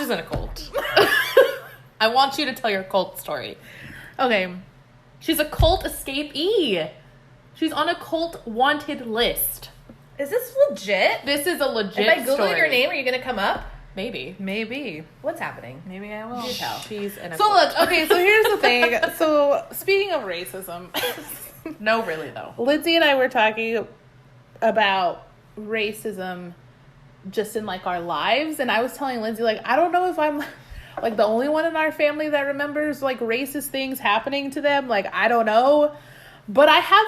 is in a cult. I want you to tell your cult story. Okay. She's a cult escapee. She's on a cult wanted list. Is this legit? This is a legit If I Google story. your name, are you going to come up? Maybe. What's happening? Maybe I will. You tell. She's in a So cult. look, okay, so here's the thing. So speaking of racism, No, really, though. Lindsay and I were talking about racism just in like our lives, and I was telling Lindsay, like, I don't know if I'm like the only one in our family that remembers like racist things happening to them. Like, I don't know. But I have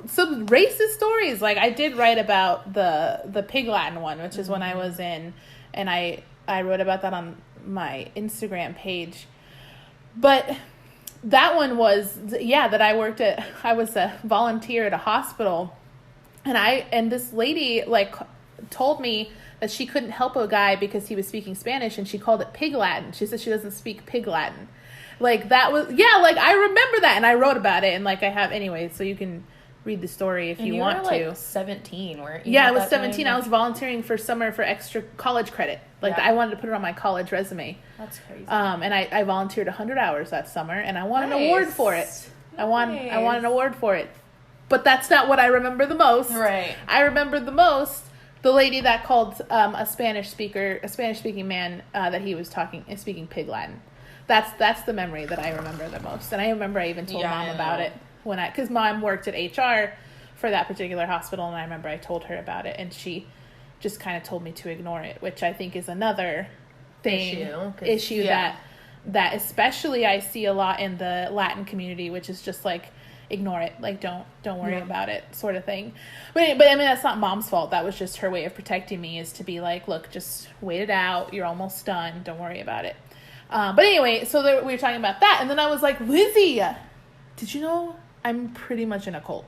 some racist stories. Like, I did write about the Pig Latin one, which is when I was in, and I wrote about that on my Instagram page. But that one was, that I was a volunteer at a hospital, and this lady like told me that she couldn't help a guy because he was speaking Spanish, and she called it Pig Latin. She said she doesn't speak Pig Latin. Like, that was, like, I remember that, and I wrote about it, and like I have anyway, so you can read the story if you want were, to. Like 17, weren't you? Yeah, I was 17. I was volunteering for summer for extra college credit. Like, Yeah. I wanted to put it on my college resume. That's crazy. And I volunteered 100 hours that summer, and I won an award for it. I won an award for it. But that's not what I remember the most. Right. I remember the most the lady that called a Spanish-speaking man that he was speaking Pig Latin. That's the memory that I remember the most. And I remember I even told Mom about it because Mom worked at HR for that particular hospital, and I remember I told her about it, and she just kind of told me to ignore it, which I think is another issue that especially I see a lot in the Latin community, which is just like, ignore it, like don't worry about it, sort of thing. But I mean, that's not Mom's fault. That was just her way of protecting me, is to be like, look, just wait it out, you're almost done, don't worry about it. But anyway, so we were talking about that, and then I was like, Lizzie, did you know I'm pretty much in a cult?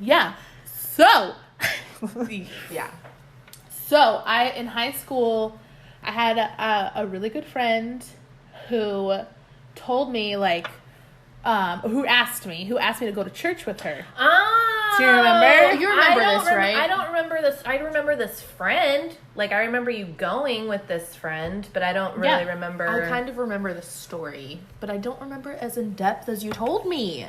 Yeah. So in high school, I had a really good friend who told me, like, who asked me to go to church with her. Oh, do you remember? You remember this, right? I don't remember this. I remember this friend. Like, I remember you going with this friend, but I don't really remember. I kind of remember the story, but I don't remember it as in depth as you told me.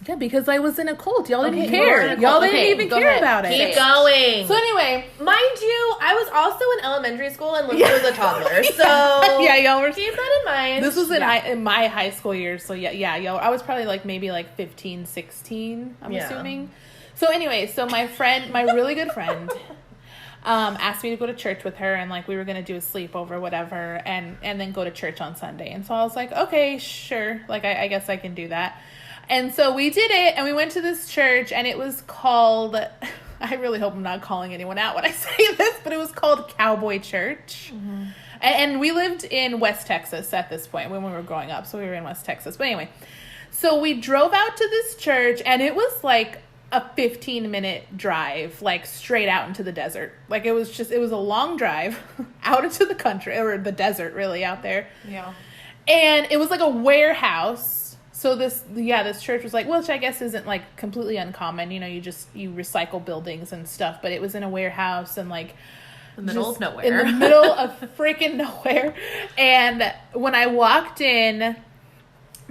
Yeah, because I was in a cult. Y'all didn't you were care. in a cult. Y'all didn't Okay, even go care ahead. about it. Keep going. So anyway, Mind you, I was also in elementary school and Lindsay was a toddler, so yeah, y'all were. keep that in mind. This was in my high school years, so y'all. I was probably like maybe like 15, 16, I'm assuming. So anyway, so my really good friend, asked me to go to church with her, and like we were gonna do a sleepover, whatever, and then go to church on Sunday. And so I was like, okay, sure, like I guess I can do that. And so we did it, and we went to this church, and it was called, I really hope I'm not calling anyone out when I say this, but it was called Cowboy Church. Mm-hmm. And we lived in West Texas at this point when we were growing up, so we were in West Texas. But anyway, so we drove out to this church, and it was like a 15-minute drive, like straight out into the desert. Like it was a long drive out into the country, or the desert really, out there. Yeah. And it was like a warehouse. So this church was like, which I guess isn't like completely uncommon. You know, you recycle buildings and stuff, but it was in a warehouse and like in the middle of nowhere. In the middle of freaking nowhere. And when I walked in,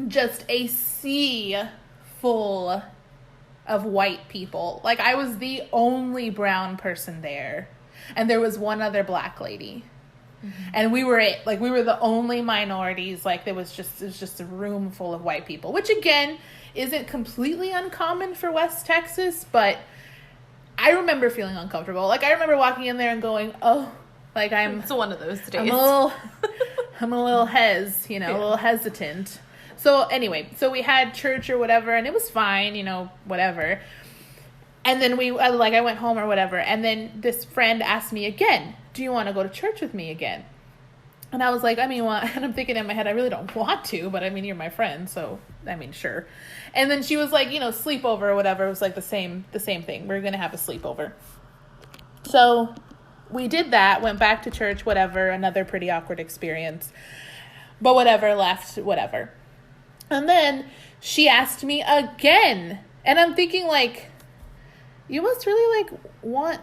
just a sea full of white people. Like I was the only brown person there. And there was one other black lady. Mm-hmm. And we were it. Like we were the only minorities. Like it was just a room full of white people, which again isn't completely uncommon for West Texas, but I remember feeling uncomfortable. Like I remember walking in there and going, "Oh, like it's one of those days. I'm a little a little hesitant." So anyway, so we had church or whatever, and it was fine, whatever. And then I went home or whatever, and then this friend asked me again, do you want to go to church with me again? And I was like, I mean, well, and I'm thinking in my head, I really don't want to, but I mean, you're my friend, so, I mean, sure. And then she was like, sleepover or whatever. It was like the same thing. We're going to have a sleepover. So we did that, went back to church, whatever, another pretty awkward experience. But whatever, left, whatever. And then she asked me again. And I'm thinking, like, you must really, like, want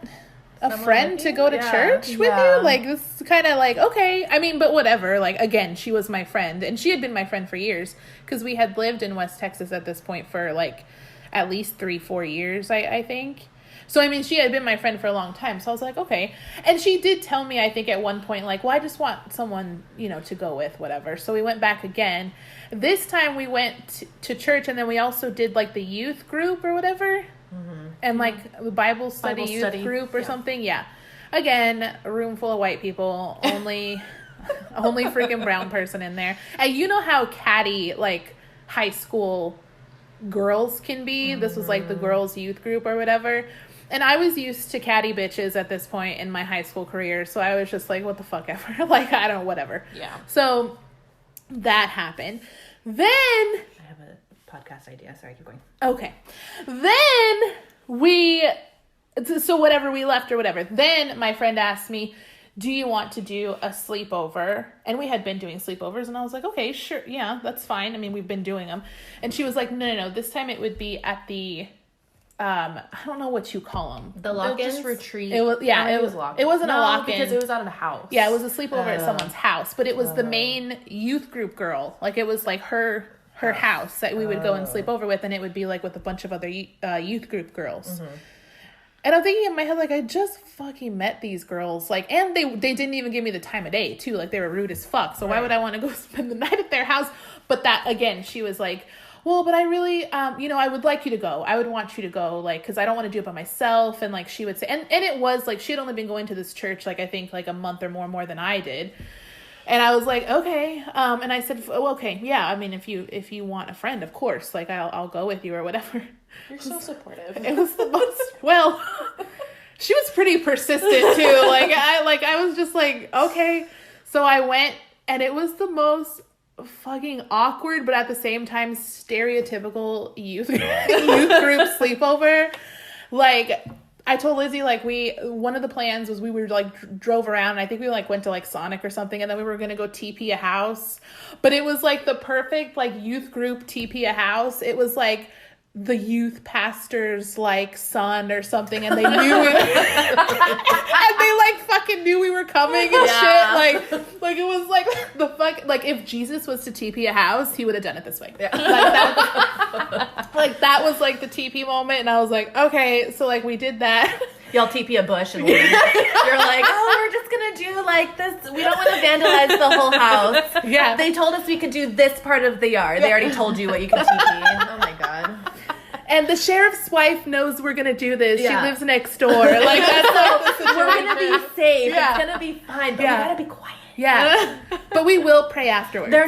friend to go to church with you? Like, this is kind of like, okay. I mean, but whatever. Like, again, she was my friend. And she had been my friend for years. Because we had lived in West Texas at this point for, like, at least 3-4 years, I think. So, I mean, she had been my friend for a long time. So I was like, okay. And she did tell me, I think, at one point, like, well, I just want someone, you know, to go with, whatever. So we went back again. This time we went to church, and then we also did, like, the youth group or whatever. Mm-hmm. And, like, the Bible study group or something. Yeah. Again, a room full of white people. Only freaking brown person in there. And you know how catty, like, high school girls can be? Mm-hmm. This was, like, the girls' youth group or whatever. And I was used to catty bitches at this point in my high school career. So I was just like, what the fuck ever. Like, I don't know, whatever. Yeah. So that happened. Then I have a podcast idea. Sorry, keep going. Okay. Then so whatever, we left or whatever. Then my friend asked me, do you want to do a sleepover? And we had been doing sleepovers, and I was like, okay, sure. Yeah, that's fine. I mean, we've been doing them. And she was like, no. This time it would be at the, I don't know what you call them. The lock-ins? Just retreat. It was, yeah. It was lock-in. It wasn't a lock-in. because it was out of the house. Yeah, it was a sleepover at someone's house. But it was the main youth group girl. Like, it was like her house that we would go and sleep over with, and it would be like with a bunch of other youth group girls. Mm-hmm. And I'm thinking in my head, like, I just fucking met these girls, like, and they didn't even give me the time of day too, like, they were rude as fuck. So why would I want to go spend the night at their house? But that, again, she was like, well, but I really, you know, I would like you to go. I would want you to go, like, because I don't want to do it by myself. And like, she would say, and it was like, she had only been going to this church, like, I think like a month or more than I did. And I was like, okay. And I said, well, okay, yeah. I mean, if you want a friend, of course, like, I'll go with you or whatever. You're so supportive. It was the most, well, she was pretty persistent too. I was just like, okay. So I went, and it was the most fucking awkward, but at the same time, stereotypical youth group sleepover. Like, I told Lizzie, like, one of the plans was we were, like, drove around, and I think we, like, went to, like, Sonic or something, and then we were going to go TP a house. But it was, like, the perfect, like, youth group TP a house. It was, like, the youth pastor's, like, son or something, and they knew it. And they, like, fucking knew we were coming and shit. Like, it was, like, the fuck, like, if Jesus was to TP a house, he would have done it this way. Yeah. Like, that was, like, the TP moment, and I was like, okay, so, like, we did that. Y'all TP a bush and leave. You're like, oh, we're just gonna do like this. We don't want to vandalize the whole house. Yeah. They told us we could do this part of the yard. They already told you what you can TP. Oh my god. And the sheriff's wife knows we're gonna do this. Yeah. She lives next door. Like, that's like the we're gonna be safe. Yeah. It's gonna be fine. But we gotta be quiet. Yeah. But we will pray afterwards. They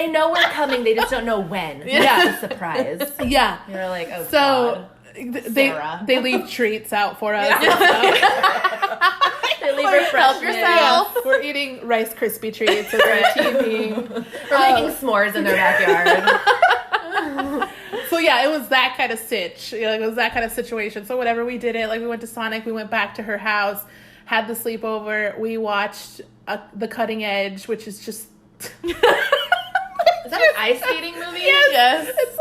know we're coming. They just don't know when. Yeah. It's a surprise. Yeah. You're like, oh, so God. they leave treats out for us. They leave refreshments. Yourself. We're eating Rice Krispie treats as our TV. We're making s'mores in their backyard. So yeah, it was that kind of sitch. It was that kind of situation. So whatever, we did it. Like, we went to Sonic. We went back to her house. Had the sleepover. We watched The Cutting Edge, which is just. Is that an ice skating movie? Yes. It's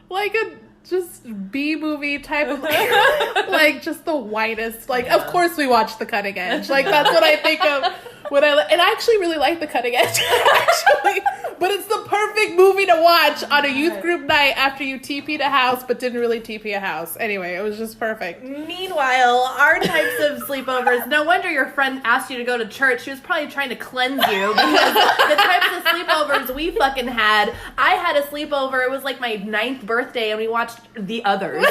like a just B movie type of like just the whitest. Like, of course we watched The Cutting Edge. Like, that's what I think of when and I actually really like The Cutting Edge, actually. But it's the perfect movie to watch on a youth group night after you TP'd a house but didn't really TP a house. Anyway, it was just perfect. Meanwhile, our types of sleepovers, no wonder your friend asked you to go to church. She was probably trying to cleanse you, because the types of sleepovers we fucking had. I had a sleepover. It was like my 9th birthday, and we watched The Others. So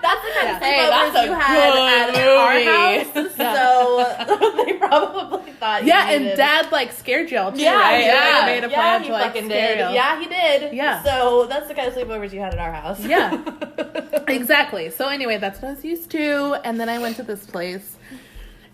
that's the kind of sleepovers you had at our house. So they probably thought and Dad, like, scared y'all too, right? Yeah. Made a plan he to, like, fucking scare did. y'all. Yeah, he did. Yeah. So that's the kind of sleepovers you had at our house. Yeah. Exactly. So anyway, that's what I was used to. And then I went to this place.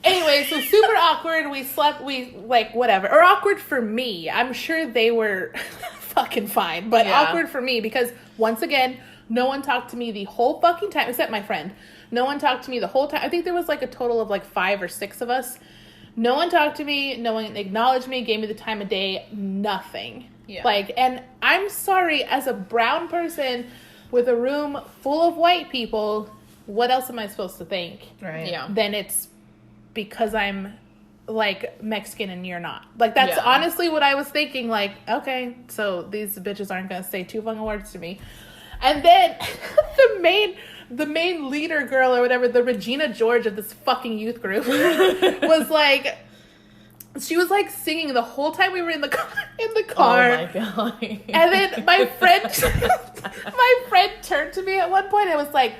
Anyway, so super awkward. We slept, like, whatever. Or awkward for me. I'm sure they were fucking fine. But awkward for me because, once again, no one talked to me the whole fucking time, except my friend. No one talked to me the whole time. I think there was, like, a total of, like, 5 or 6 of us. No one talked to me. No one acknowledged me, gave me the time of day. Nothing. Yeah. Like, and I'm sorry, as a brown person, with a room full of white people, what else am I supposed to think? Right. Yeah. Then it's because I'm like Mexican and you're not. Like that's Yeah. honestly what I was thinking. Like, okay, so these bitches aren't gonna say two fucking words to me. And then the main leader girl or whatever, the Regina George of this fucking youth group, was like, she was like singing the whole time we were in the car. Oh my god. And then my friend turned to me at one point and was like,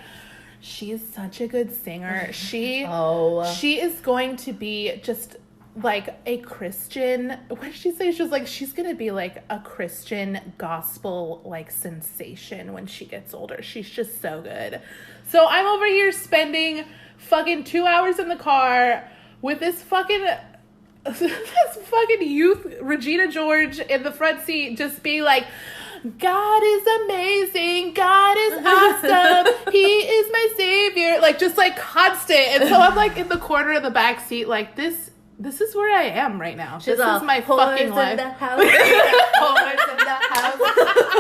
she's such a good singer. She is going to be just like a Christian. What did she say? She was like, she's going to be like a Christian gospel like sensation when she gets older. She's just so good. So I'm over here spending fucking 2 hours in the car with this fucking youth Regina George in the front seat just being like, God is amazing, God is awesome, He is my savior, like just like constant. And so I'm like in the corner of the back seat like, this is where I am right now. This is my fucking life. The house. Whores in the house.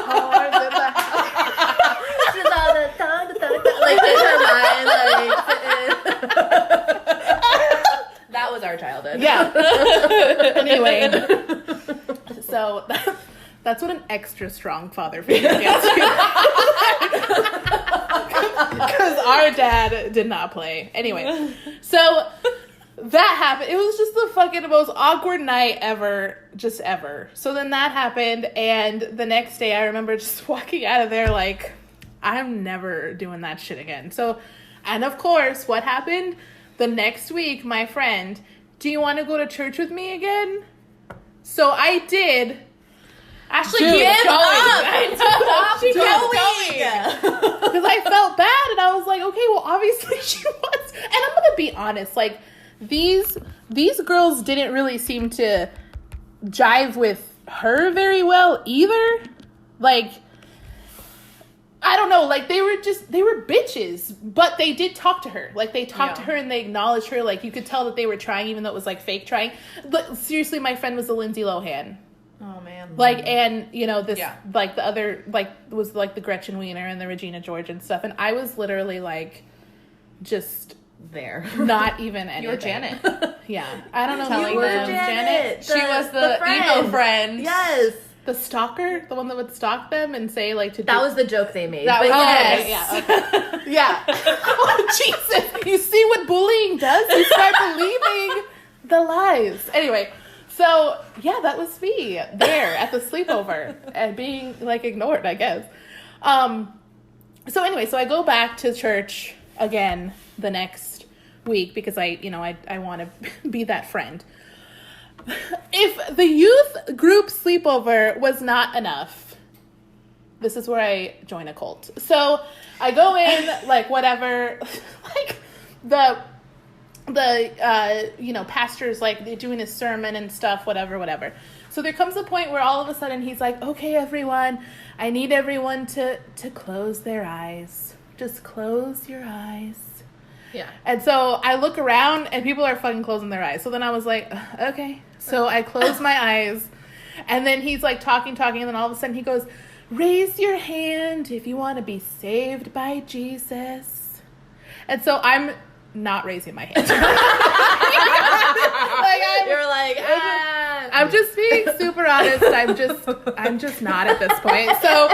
Whores in the house. She's all like in her mind, like that was our childhood. Yeah. Anyway, so that's what an extra strong father figure gets you. Because our dad did not play. Anyway, so that happened. It was just the fucking most awkward night ever. Just ever. So then that happened, and the next day I remember just walking out of there like, I'm never doing that shit again. So, and of course, what happened? The next week, my friend, do you want to go to church with me again? So I did. Ashley, Dude, give going. up. She kept going. Because I felt bad, and I was like, okay, well, obviously she wants. And I'm gonna be honest, like these girls didn't really seem to jive with her very well either. Like, I don't know, like they were bitches, but they did talk to her. Like they talked to her and they acknowledged her. Like you could tell that they were trying, even though it was like fake trying. But seriously, my friend was a Lindsay Lohan. Oh man. Like, and you know, this like the other like was like the Gretchen Wiener and the Regina George and stuff. And I was literally like just there. not even anything. You were Janet. Yeah. I don't know. Telling who them. Janet. She was the emo friend. Yes. The stalker, the one that would stalk them and say like to. That was the joke they made. That But was yes. okay, yeah. Oh Jesus! You see what bullying does? You start believing the lies. Anyway, so yeah, that was me there at the sleepover and being like ignored, I guess. So anyway, so I go back to church again the next week because I want to be that friend. If the youth group sleepover was not enough, this is where I join a cult. So I go in, like, whatever, like, the pastor's, like, they're doing his sermon and stuff, whatever. So there comes a point where all of a sudden he's like, okay, everyone, I need everyone to close their eyes. Just close your eyes. Yeah. And so I look around and people are fucking closing their eyes. So then I was like, okay. So I close my eyes and then he's like talking. And then all of a sudden he goes, raise your hand if you want to be saved by Jesus. And so I'm not raising my hand. You're like, I'm just being super honest. I'm just not at this point. So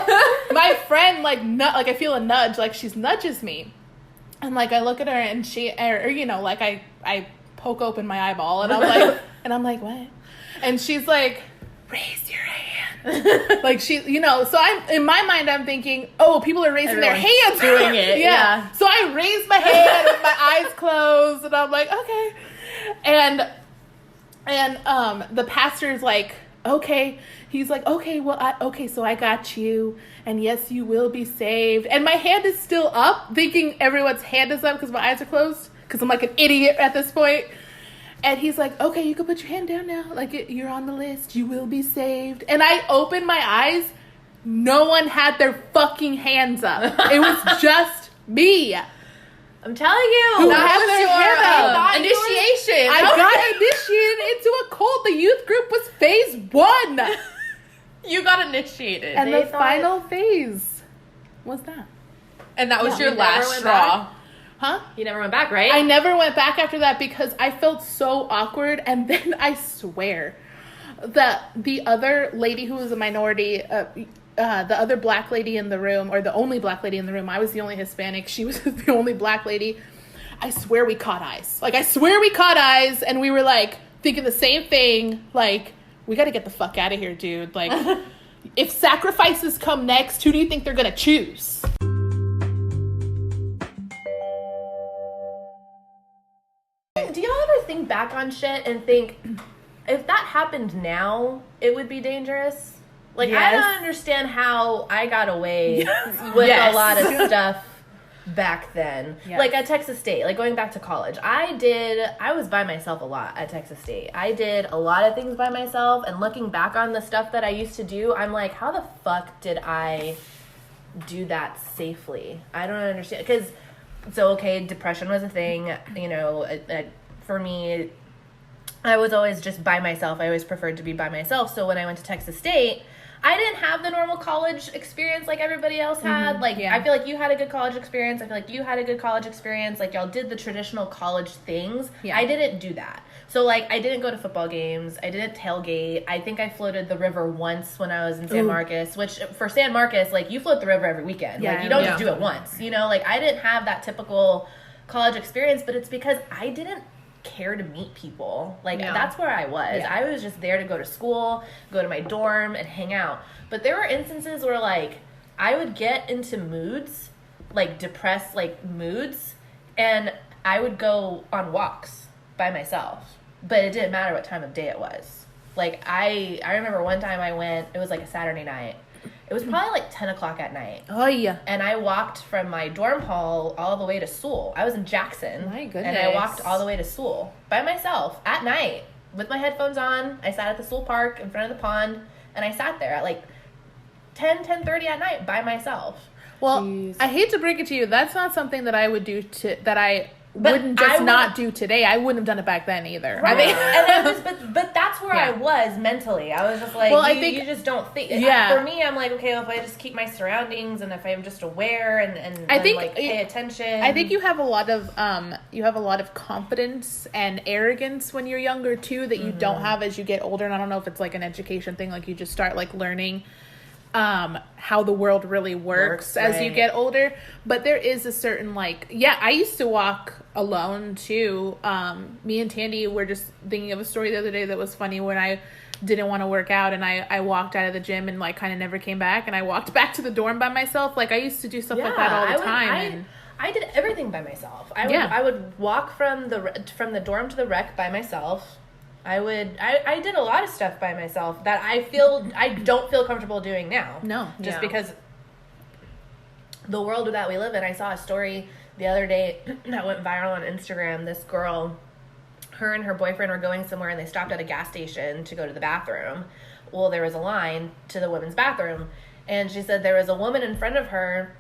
my friend, like I feel a nudge, like she nudges me. And like I look at her and she, like I poke open my eyeball and I'm like, what? And she's like, raise your hand. Like she, so I'm in my mind I'm thinking, oh, people are raising their hands, doing it. Yeah. So I raise my hand with my eyes closed and I'm like, okay. And the pastor's like, okay. He's like, okay, well, so I got you. And yes, you will be saved. And my hand is still up, thinking everyone's hand is up because my eyes are closed. Because I'm like an idiot at this point. And he's like, okay, you can put your hand down now. Like, you're on the list. You will be saved. And I opened my eyes. No one had their fucking hands up. It was just me. I'm telling you. Who that has was their your hand up? Initiation. I got initiated into a cult. The youth group was phase 1. You got initiated. And They the final phase What's that? And that was Yeah. your You never last went straw. back? Huh? You never went back, right? I never went back after that because I felt so awkward. And then I swear that the other lady who was a minority, the other black lady in the room, or the only black lady in the room, I was the only Hispanic. She was the only black lady. I swear we caught eyes. Like, I swear we caught eyes, and we were, like, thinking the same thing. Like, we got to get the fuck out of here, dude. Like, if sacrifices come next, who do you think they're going to choose? Do y'all ever think back on shit and think, if that happened now, it would be dangerous? Like, I Yes. don't understand how I got away Yes. with Yes. a lot of stuff back then. Yes. Like, at Texas State, like, going back to college, I was by myself a lot at Texas State. I did a lot of things by myself, and looking back on the stuff that I used to do, I'm like, how the fuck did I do that safely? I don't understand. Because, so, okay, depression was a thing, you know, for me, I was always just by myself. I always preferred to be by myself. So when I went to Texas State, I didn't have the normal college experience like everybody else had. Like, yeah. I feel like you had a good college experience. I feel like you had a good college experience. Like, y'all did the traditional college things. Yeah. I didn't do that. So, like, I didn't go to football games. I didn't tailgate. I think I floated the river once when I was in San Ooh. Marcos, which for San Marcos, like, you float the river every weekend. Yeah, like, you don't yeah. just do it once. You know, like, I didn't have that typical college experience, but it's because I didn't care to meet people. Like, No. that's where I was. Yeah. I was just there to go to school, go to my dorm, and hang out. But there were instances where, like, I would get into moods, like, depressed, like, moods, and I would go on walks by myself. But it didn't matter what time of day it was. Like, I remember one time I went, it was like a Saturday night. It was probably like 10 o'clock at night. Oh, yeah. And I walked from my dorm hall all the way to Sewell. I was in Jackson. My goodness. And I walked all the way to Sewell by myself at night with my headphones on. I sat at the Sewell Park in front of the pond, and I sat there at like 10:30 at night by myself. Well, Jeez. I hate to break it to you. That's not something that I would do that I But wouldn't I just would- not do today. I wouldn't have done it back then either. Right. I think, And I was, but that's where I Yeah. was mentally. I was just like, Well, I you, think- you just don't think. Yeah. For me, I'm like, okay, well, if I just keep my surroundings and if I'm just aware and I think like pay attention. I think you have a lot of confidence and arrogance when you're younger too that you don't have as you get older. And I don't know if it's like an education thing, like you just start like learning how the world really works as you right. get older. But there is a certain like, yeah, I used to walk alone too. Me and Tandy were just thinking of a story the other day that was funny when I didn't want to work out and I walked out of the gym and like kind of never came back, and I walked back to the dorm by myself. Like I used to do stuff like that all the time. I did everything by myself. Yeah. I would walk from the dorm to the rec by myself. I did a lot of stuff by myself that I don't feel comfortable doing now. No. Just Yeah. because the world that we live in. I saw a story the other day that went viral on Instagram. This girl, her and her boyfriend were going somewhere and they stopped at a gas station to go to the bathroom. Well, there was a line to the women's bathroom, and she said there was a woman in front of her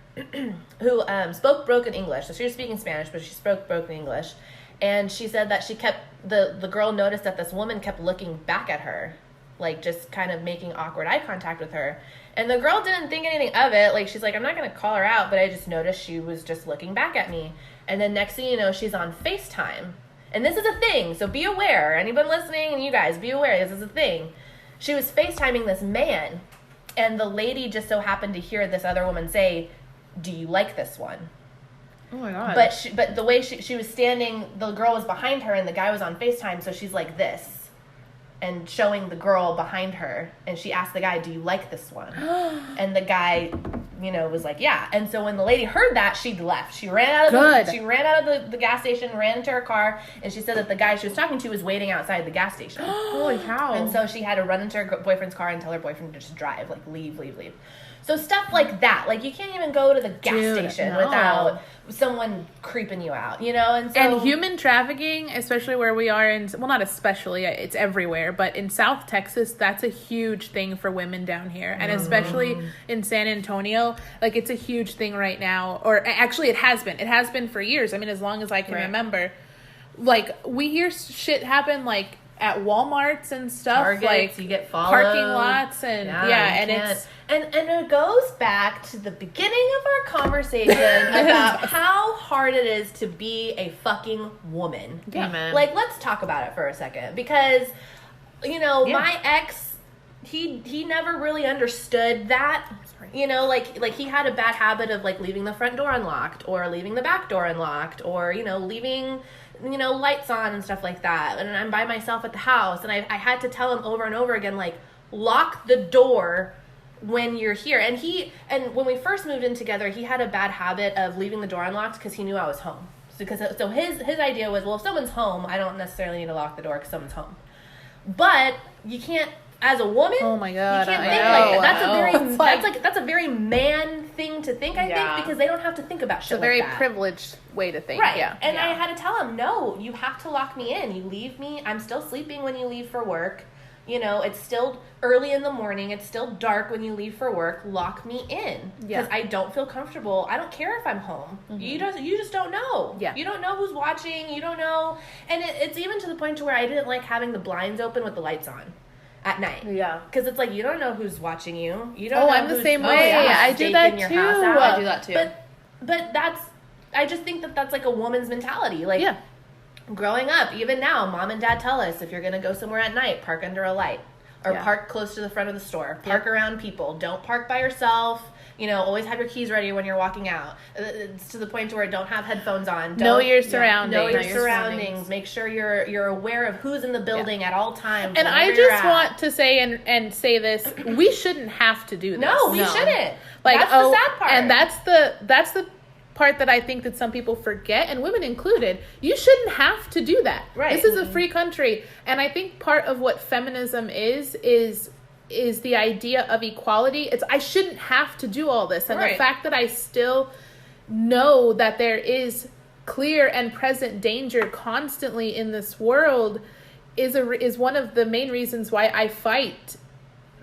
who spoke broken English. So she was speaking Spanish, but she spoke broken English. And she said that she kept, the girl noticed that this woman kept looking back at her, like just kind of making awkward eye contact with her. And the girl didn't think anything of it. Like, she's like, I'm not going to call her out, but I just noticed she was just looking back at me. And then next thing you know, she's on FaceTime. And this is a thing, so be aware. Anyone listening, and you guys, be aware, this is a thing. She was FaceTiming this man, and the lady just so happened to hear this other woman say, do you like this one? Oh my god. But the way she was standing, the girl was behind her and the guy was on FaceTime, so she's like this and showing the girl behind her, and she asked the guy, do you like this one? And the guy, was like, yeah. And so when the lady heard that, she left. She ran out of the gas station, ran into her car, and she said that the guy she was talking to was waiting outside the gas station. Holy cow. And so she had to run into her boyfriend's car and tell her boyfriend to just drive, like, leave. So stuff like that. Like, you can't even go to the gas station no. without someone creeping you out, And so... And human trafficking, especially where we are not especially, it's everywhere, but in South Texas, that's a huge thing for women down here. And especially in San Antonio, like, it's a huge thing right now. Or actually, it has been. It has been for years. I mean, as long as I can Right. remember. Like, we hear shit happen, like, at Walmarts and stuff, Targets, like you get followed. parking lots, and and you can't. it's and it goes back to the beginning of our conversation about how hard it is to be a fucking woman. Yeah. Amen. Like, let's talk about it for a second, because my ex, he never really understood that. You know, like he had a bad habit of like leaving the front door unlocked, or leaving the back door unlocked, or leaving lights on and stuff like that. And I'm by myself at the house, and I had to tell him over and over again, like, lock the door when you're here. And when we first moved in together, he had a bad habit of leaving the door unlocked because he knew I was home. So his idea was, well, if someone's home, I don't necessarily need to lock the door because someone's home. But you can't, as a woman, oh my God, you can't I think know, like that. That's a very man thing to think, I think, because they don't have to think about shit it's a very like that. privileged way to think. Right. Yeah. And I had to tell him, no, you have to lock me in. You leave me. I'm still sleeping when you leave for work. It's still early in the morning. It's still dark when you leave for work. Lock me in. Because I don't feel comfortable. I don't care if I'm home. Mm-hmm. You just don't know. Yeah. You don't know who's watching. You don't know. And it's even to the point to where I didn't like having the blinds open with the lights on at night. Yeah. Because it's like, you don't know who's watching you. You don't know I'm the who's same way. I do that staking your too. house out. I do that too. But I just think that's like a woman's mentality. Like, Yeah. growing up, even now, mom and dad tell us, if you're going to go somewhere at night, park under a light. Or park close to the front of the store. Park around people. Don't park by yourself. Always have your keys ready when you're walking out. It's to the point where don't have headphones on. Know your surroundings. Know your surroundings. Make sure you're aware of who's in the building at all times. And I just want to say and say this: we shouldn't have to do this. No, we shouldn't. Like, that's the sad part. And that's the part that I think that some people forget, and women included. You shouldn't have to do that. Right. This is a free country, and I think part of what feminism is the idea of equality. It's I shouldn't have to do all this, and the fact that I still know that there is clear and present danger constantly in this world is one of the main reasons why I fight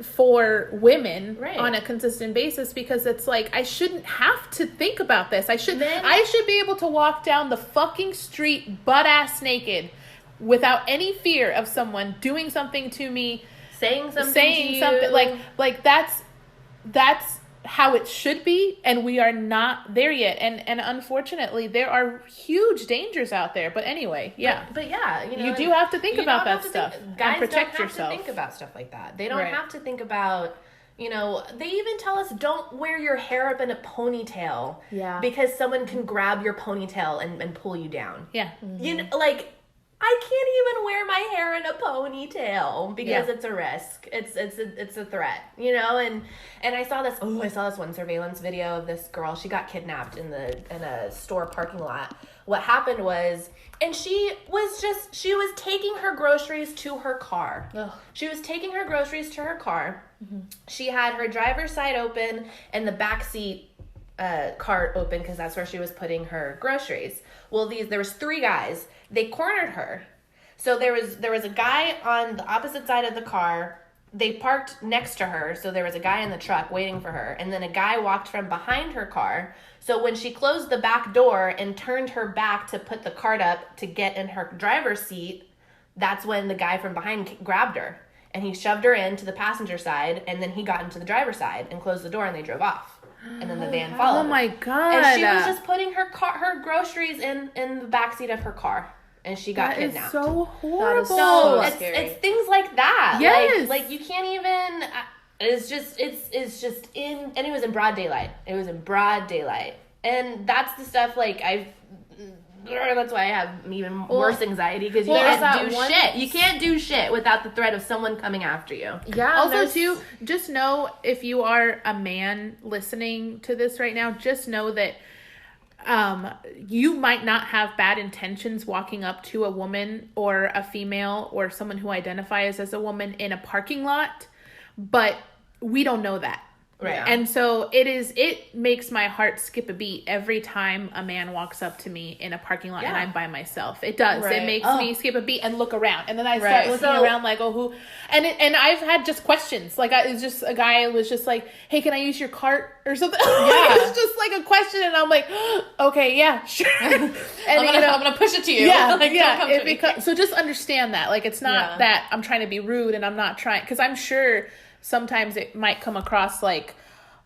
for women on a consistent basis, because it's like I shouldn't have to think about this. I should be able to walk down the fucking street butt ass naked without any fear of someone doing something to me, saying something like that's how it should be, and we are not there yet, and unfortunately there are huge dangers out there. But anyway, but you do have to think about that stuff guys and protect don't have yourself. to think about stuff like that. They don't have to think about, they even tell us don't wear your hair up in a ponytail, because someone can grab your ponytail and pull you down. Mm-hmm. I can't even wear my hair in a ponytail because it's a risk. It's a threat, and I saw this one surveillance video of this girl. She got kidnapped in a store parking lot. What happened was, and she was taking her groceries to her car. Ugh. She was taking her groceries to her car. Mm-hmm. She had her driver's side open and the back seat cart open because that's where she was putting her groceries. Well, there was 3 guys. They cornered her. So there was a guy on the opposite side of the car. They parked next to her, so there was a guy in the truck waiting for her, and then a guy walked from behind her car. So when she closed the back door and turned her back to put the cart up to get in her driver's seat, that's when the guy from behind grabbed her. And he shoved her into the passenger side, and then he got into the driver's side and closed the door, and they drove off. And then the van followed. Oh my God. And she was just putting her groceries in the backseat of her car. And she got kidnapped. That is so horrible. So scary. it's things like that. Yes. Like you can't even, it's just and it was in broad daylight. And that's the stuff that's why I have even worse anxiety, because you can't do shit. You can't do shit without the threat of someone coming after you. Yeah. Also, too, just know, if you are a man listening to this right now, just know that you might not have bad intentions walking up to a woman or a female or someone who identifies as a woman in a parking lot, but we don't know that. Right. And so it makes my heart skip a beat every time a man walks up to me in a parking lot and I'm by myself. It does. Right. It makes me skip a beat and look around. And then I start Right. looking So- around like, oh, who? And I've had just questions. Like, it's just a guy was just like, hey, can I use your cart or something? Yeah. It's just like a question. And I'm like, okay, yeah, sure. And I'm gonna push it to you. yeah, Like, don't yeah. come It to me. so just understand that. Like, it's not that I'm trying to be rude and I'm not trying, because I'm sure sometimes it might come across like,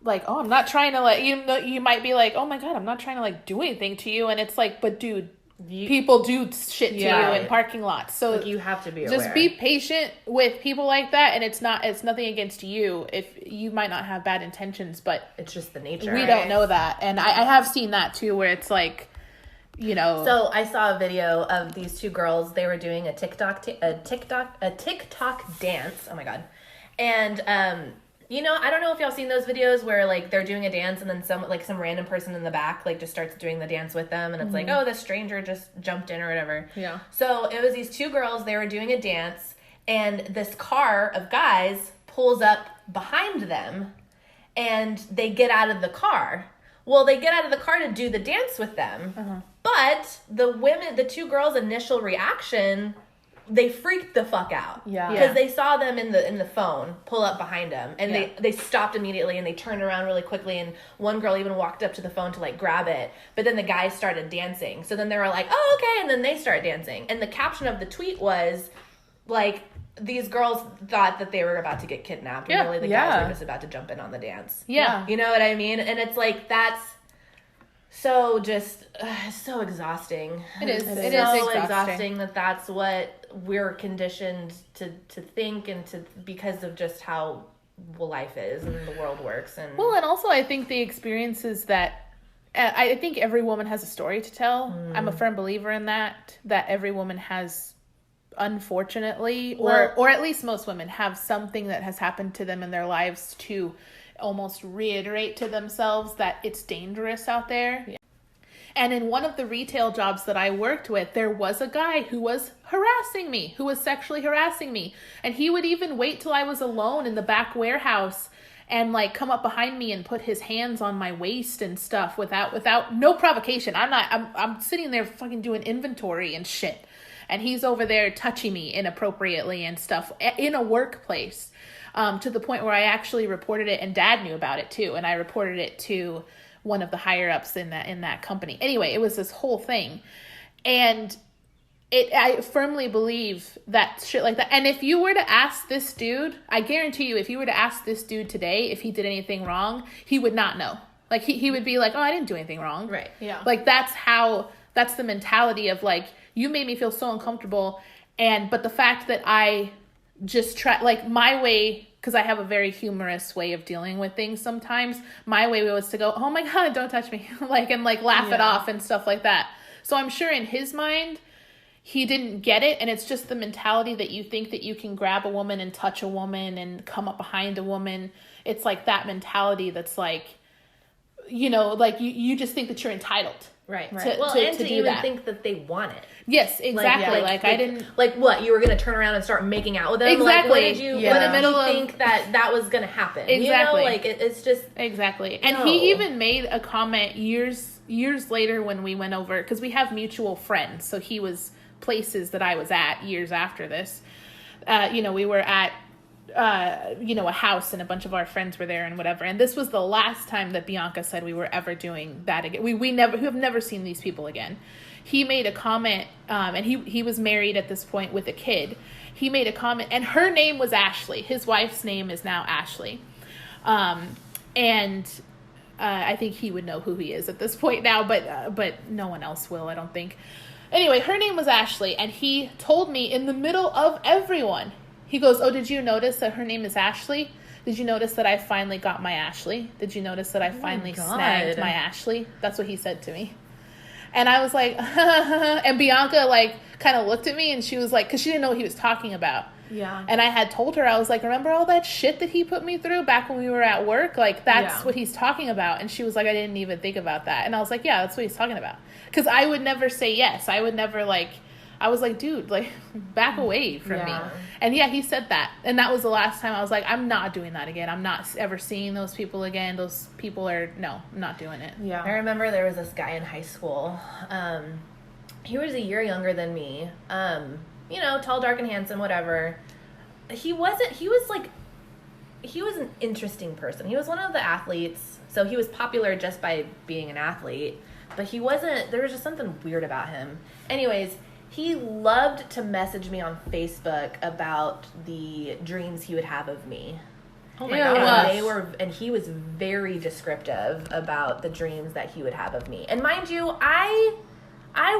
oh, I'm not trying to like, you might be like, oh my God, I'm not trying to like do anything to you. And it's like, but dude, people do shit to you in parking lots. So Like, you have to be just aware. be patient with people like that. And it's nothing against you. If you might not have bad intentions, but It's just the nature. we don't know that. And I have seen that too, where it's like, you know. So I saw a video of these two girls. They were doing a TikTok dance. Oh my God. And you know, I don't know if y'all seen those videos where like they're doing a dance and then some random person in the back like just starts doing the dance with them, and it's like, oh, the stranger just jumped in or whatever. Yeah. So it was these two girls. They were doing a dance, and this car of guys pulls up behind them, and they get out of the car. Well, they get out of the car to do the dance with them, but the two girls' initial reaction, they freaked the fuck out. Yeah. Because they saw them in the phone pull up behind them, and they stopped immediately, and they turned around really quickly, and one girl even walked up to the phone to like grab it, but then the guys started dancing. So then they were like, oh, okay, and then they start dancing. And the caption of the tweet was like, these girls thought that they were about to get kidnapped, and really the guys were just about to jump in on the dance. Yeah. You know what I mean? And it's like, that's so just so exhausting. It is. It's It is so exhausting. that's what we're conditioned to think, and to, because of just how life is and the world works. And Well, and also I think the experiences that I think every woman has a story to tell. I'm a firm believer in that every woman has, unfortunately, or at least most women have something that has happened to them in their lives to almost reiterate to themselves that it's dangerous out there. Yeah. And in one of the retail jobs that I worked with, there was a guy who was harassing me, who was sexually harassing me. And he would even wait till I was alone in the back warehouse and like come up behind me and put his hands on my waist and stuff without no provocation. I'm sitting there fucking doing inventory and shit. And he's over there touching me inappropriately and stuff in a workplace, to the point where I actually reported it, and Dad knew about it too. And I reported it to one of the higher ups in that company. Anyway, it was this whole thing. And I firmly believe that shit like that. And if you were to ask this dude, I guarantee you, if you were to ask this dude today if he did anything wrong, he would not know. Like he would be like, oh, I didn't do anything wrong. Right. Yeah. Like that's the mentality of like, you made me feel so uncomfortable. But the fact that I just try, like my way, because I have a very humorous way of dealing with things sometimes, my way was to go, oh my God, don't touch me. and laugh it off and stuff like that. So I'm sure in his mind, he didn't get it. And it's just the mentality that you think that you can grab a woman and touch a woman and come up behind a woman. It's like that mentality that's like, you know, like you just think that you're entitled. Right. To do even that. think that they want it. Yes, exactly. Like I didn't. Like what? You were gonna turn around and start making out with them? Exactly. Like, what did you? Yeah. What In the did middle you of- think that was gonna happen? Exactly. You know, like it's just Exactly. And No. he even made a comment years later when we went over, because we have mutual friends. So he was places that I was at years after this. We were at, a house, and a bunch of our friends were there and whatever. And this was the last time that Bianca said we were ever doing that again. We have never seen these people again. He made a comment, and he was married at this point with a kid. He made a comment, and her name was Ashley. His wife's name is now Ashley. I think he would know who he is at this point now, but no one else will, I don't think. Anyway, her name was Ashley, and he told me in the middle of everyone, he goes, oh, did you notice that her name is Ashley? Did you notice that I finally got my Ashley? Did you notice that I finally snagged my Ashley? That's what he said to me. And I was like, and Bianca like kind of looked at me, and she was like, because she didn't know what he was talking about. Yeah. And I had told her, I was like, remember all that shit that he put me through back when we were at work? Like, that's what he's talking about. And she was like, I didn't even think about that. And I was like, yeah, that's what he's talking about. Because I would never say yes. I would never, like, I was like, dude, like, back away from me. Yeah. And yeah, he said that. And that was the last time I was like, I'm not doing that again. I'm not ever seeing those people again. Those people are, no, I'm not doing it. Yeah. I remember there was this guy in high school. He was a year younger than me. You know, tall, dark, and handsome, whatever. He was an interesting person. He was one of the athletes, so he was popular just by being an athlete. But there was just something weird about him. Anyways, he loved to message me on Facebook about the dreams he would have of me. Oh my Ew. gosh. And he was very descriptive about the dreams that he would have of me. And mind you, I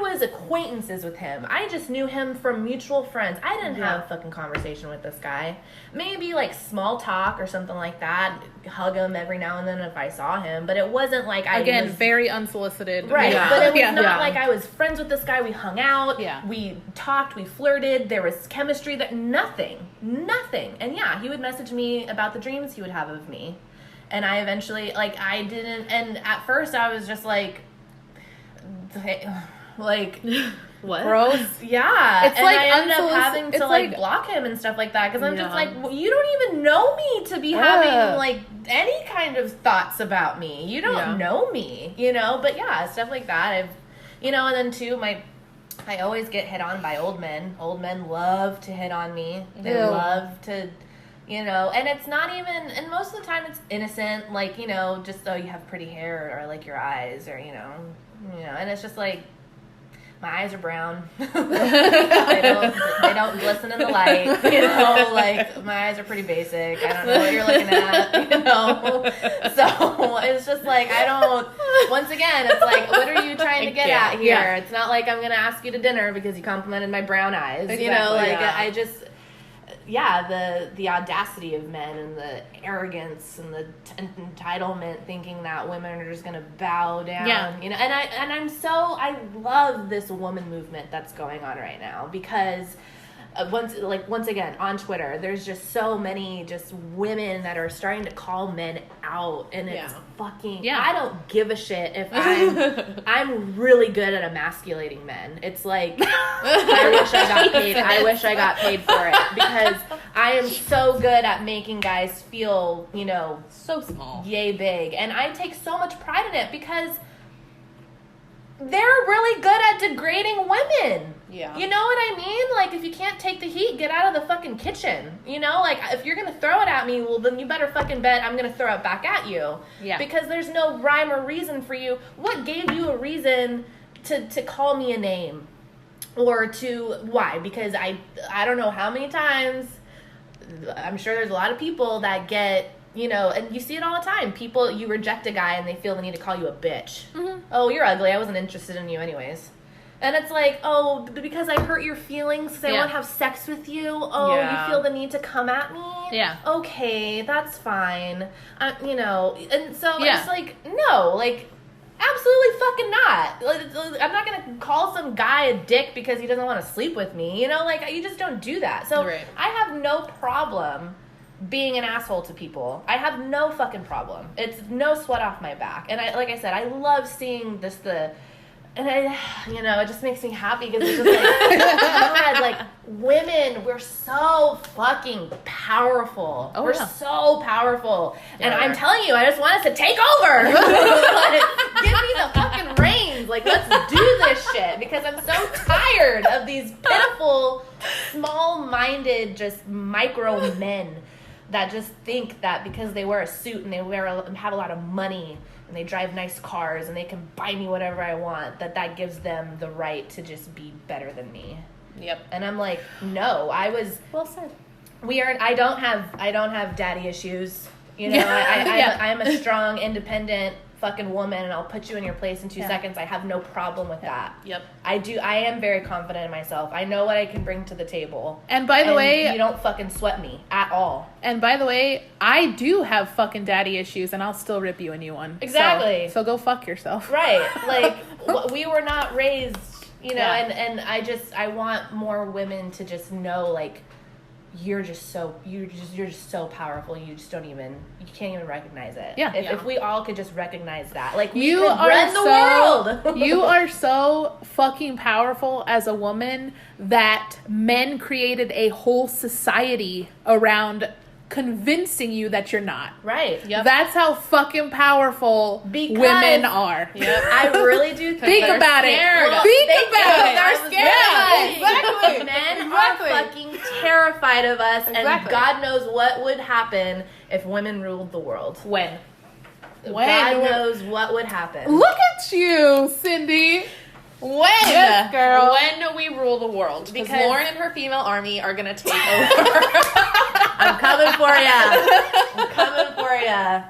was acquaintances with him. I just knew him from mutual friends. I didn't have a fucking conversation with this guy. Maybe like small talk or something like that. Hug him every now and then if I saw him. But it wasn't like Again, very unsolicited. Right, Yeah. but it was Yeah. not like I was friends with this guy. We hung out, Yeah. we talked, we flirted. There was chemistry. That nothing. And yeah, he would message me about the dreams he would have of me, and I eventually I didn't. And at first, I was just like, What? Gross. yeah. It's and like I ended up unsolicited- having it's to like- block him and stuff like that because I'm just Yeah. like, well, you don't even know me to be having like any kind of thoughts about me. You don't know me, you know. But yeah, stuff like that. And then too, I always get hit on by old men. Old men love to hit on me. They Ew. love to. And it's not even, and most of the time it's innocent, just, oh, you have pretty hair, or I like your eyes, or, and it's just like, my eyes are brown. they don't glisten in the light, my eyes are pretty basic. I don't know what you're looking at, So it's just like, once again, it's like, what are you trying to get at here? Yeah. It's not like I'm going to ask you to dinner because you complimented my brown eyes, Exactly, I just... Yeah, the audacity of men and the arrogance and the entitlement, thinking that women are just gonna bow down. Yeah. I love this woman movement that's going on right now because once again on Twitter, there's just so many just women that are starting to call men out, and it's fucking. Yeah. I don't give a shit if I'm really good at emasculating men. It's like I wish I got paid. I wish I got paid for it because I am so good at making guys feel, So small. yay big, and I take so much pride in it because they're really good at degrading women. Yeah. You know what I mean? Like, if you can't take the heat, get out of the fucking kitchen. If you're gonna throw it at me, well, then you better fucking bet I'm gonna throw it back at you. Yeah. Because there's no rhyme or reason for you. What gave you a reason to call me a name? Or why? Because I don't know how many times, I'm sure there's a lot of people that get, and you see it all the time. People, you reject a guy and they feel the need to call you a bitch. Mm-hmm. Oh, you're ugly. I wasn't interested in you anyways. And it's like, oh, because I hurt your feelings because I Yeah. want to have sex with you. Oh, Yeah. you feel the need to come at me? Yeah. Okay, that's fine. And so Yeah. it's like, no, absolutely fucking not. I'm not going to call some guy a dick because he doesn't want to sleep with me. You just don't do that. So Right. I have no problem being an asshole to people. I have no fucking problem. It's no sweat off my back. And like I said, I love seeing it just makes me happy because it's just God, women, we're so fucking powerful. Oh, we're yeah. so powerful. And Yeah, I'm we are. telling you, I just want us to take over. Give me the fucking reins. Let's do this shit because I'm so tired of these pitiful, small-minded, just micro men that just think that because they wear a suit and they have a lot of money and they drive nice cars and they can buy me whatever I want, that gives them the right to just be better than me. Yep. And I'm like, no, Well said. I don't have daddy issues. Yeah. I am a strong, independent fucking woman, and I'll put you in your place in 2 seconds. I have no problem with that. Yep. I am very confident in myself. I know what I can bring to the table. And by the way, you don't fucking sweat me at all. I do have fucking daddy issues, and I'll still rip you a new one. Exactly. So go fuck yourself. Right. We were not raised, Yeah. and I want more women to just know, you're just so powerful. You just you can't even recognize it. Yeah. If we all could just recognize that, like we You could are run the world. You are so fucking powerful as a woman that men created a whole society around convincing you that you're not. Right. Yep. That's how fucking powerful Because- women are. Yep. I really do think Think about it. scared. Think Thank about you. it. They're scared of us. Exactly. Men Exactly. are fucking terrified of us, and Exactly. God knows what would happen if women ruled the world. When? God knows what would happen. Look at you, Cindy. When? Yes, girl. When we rule the world. Because Because- Lauren and her female army are going to take over. I'm coming for ya. I'm coming for ya.